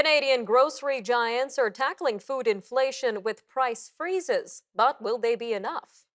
Canadian grocery giants are tackling food inflation with price freezes, but will they be enough?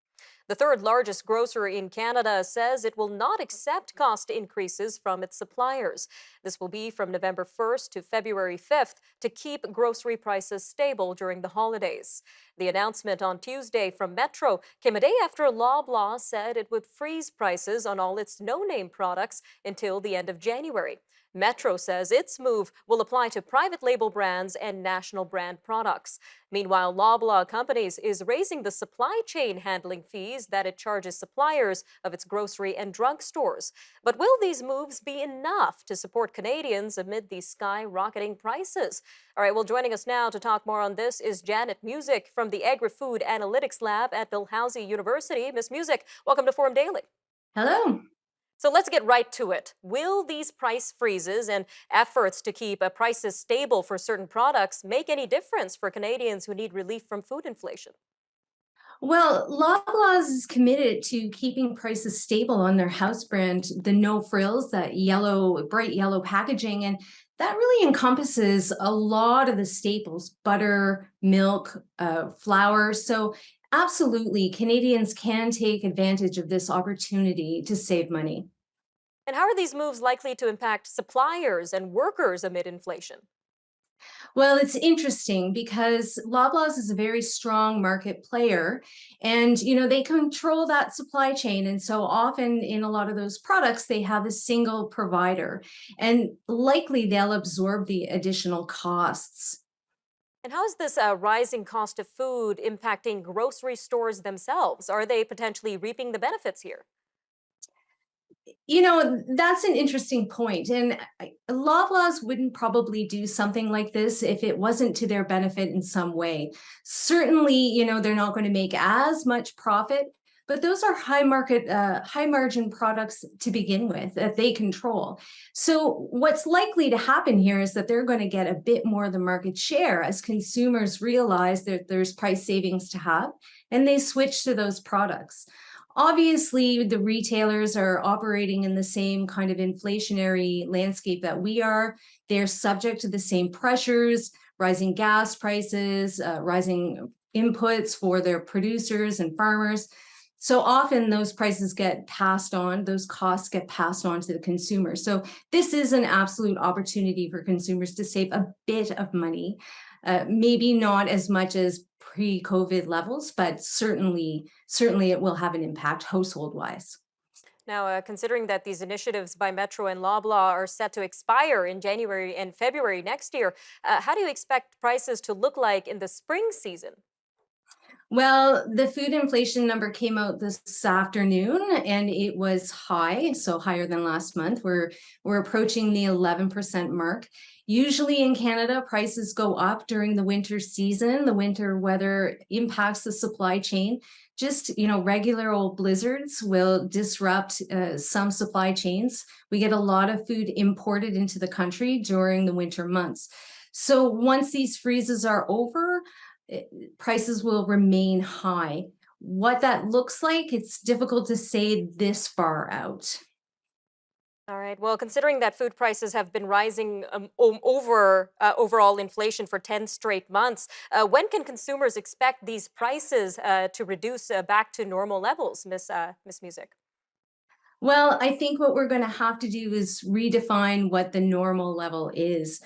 The third largest grocer in Canada says it will not accept cost increases from its suppliers. This will be from November 1st to February 5th to keep grocery prices stable during the holidays. The announcement on Tuesday from Metro came a day after Loblaw said it would freeze prices on all its no-name products until the end of January. Metro says its move will apply to private label brands and national brand products. Meanwhile, Loblaw Companies is raising the supply chain handling fees that it charges suppliers of its grocery and drug stores. But will these moves be enough to support Canadians amid these skyrocketing prices? All right, well, joining us now to talk more on this is Janet Music from the Agri-Food Analytics Lab at Dalhousie University. Miss Music, welcome to Forum Daily. Hello. So let's get right to it. Will these price freezes and efforts to keep prices stable for certain products make any difference for Canadians who need relief from food inflation? Well, Loblaws is committed to keeping prices stable on their house brand, the no frills, that yellow, bright yellow packaging. And that really encompasses a lot of the staples: butter, milk, flour. So, absolutely, Canadians can take advantage of this opportunity to save money. And how are these moves likely to impact suppliers and workers amid inflation? Well, it's interesting because Loblaws is a very strong market player and they control that supply chain, and so often in a lot of those products they have a single provider, and likely they'll absorb the additional costs. And how is this rising cost of food impacting grocery stores themselves? Are they potentially reaping the benefits here? That's an interesting point. And Loblaws wouldn't probably do something like this if it wasn't to their benefit in some way. Certainly, they're not going to make as much profit, but those are high margin products to begin with that they control. So, what's likely to happen here is that they're going to get a bit more of the market share as consumers realize that there's price savings to have and they switch to those products. Obviously, the retailers are operating in the same kind of inflationary landscape that we are. They're subject to the same pressures: rising gas prices, rising inputs for their producers and farmers. So often those prices get passed on, those costs get passed on to the consumer. So this is an absolute opportunity for consumers to save a bit of money. Maybe not as much as pre-COVID levels, but certainly it will have an impact household wise. Now, considering that these initiatives by Metro and Loblaw are set to expire in January and February next year, how do you expect prices to look like in the spring season? Well, the food inflation number came out this afternoon and it was high, so higher than last month. We're approaching the 11% mark. Usually in Canada, prices go up during the winter season. The winter weather impacts the supply chain. Just, regular old blizzards will disrupt some supply chains. We get a lot of food imported into the country during the winter months. So once these freezes are over, prices will remain high. What that looks like, it's difficult to say this far out. All right. Well, considering that food prices have been rising over overall inflation for 10 straight months, when can consumers expect these prices to reduce back to normal levels, Miss Music? Well, I think what we're going to have to do is redefine what the normal level is.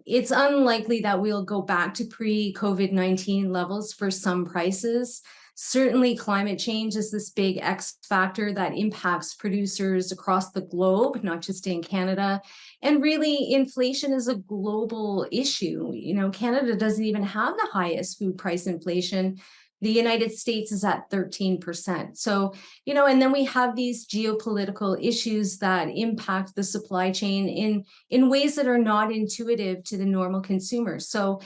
It's unlikely that we'll go back to pre-COVID-19 levels for some prices. Certainly, climate change is this big X factor that impacts producers across the globe, not just in Canada. And really, inflation is a global issue. Canada doesn't even have the highest food price inflation. The United States is at 13%. So, and then we have these geopolitical issues that impact the supply chain in ways that are not intuitive to the normal consumer. So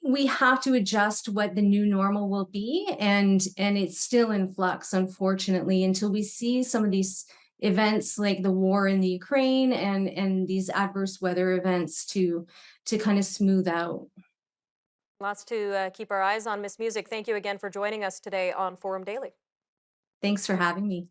we have to adjust what the new normal will be, and it's still in flux, unfortunately, until we see some of these events like the war in the Ukraine and these adverse weather events to kind of smooth out. Lots to keep our eyes on, Miss Music. Thank you again for joining us today on Forum Daily. Thanks for having me.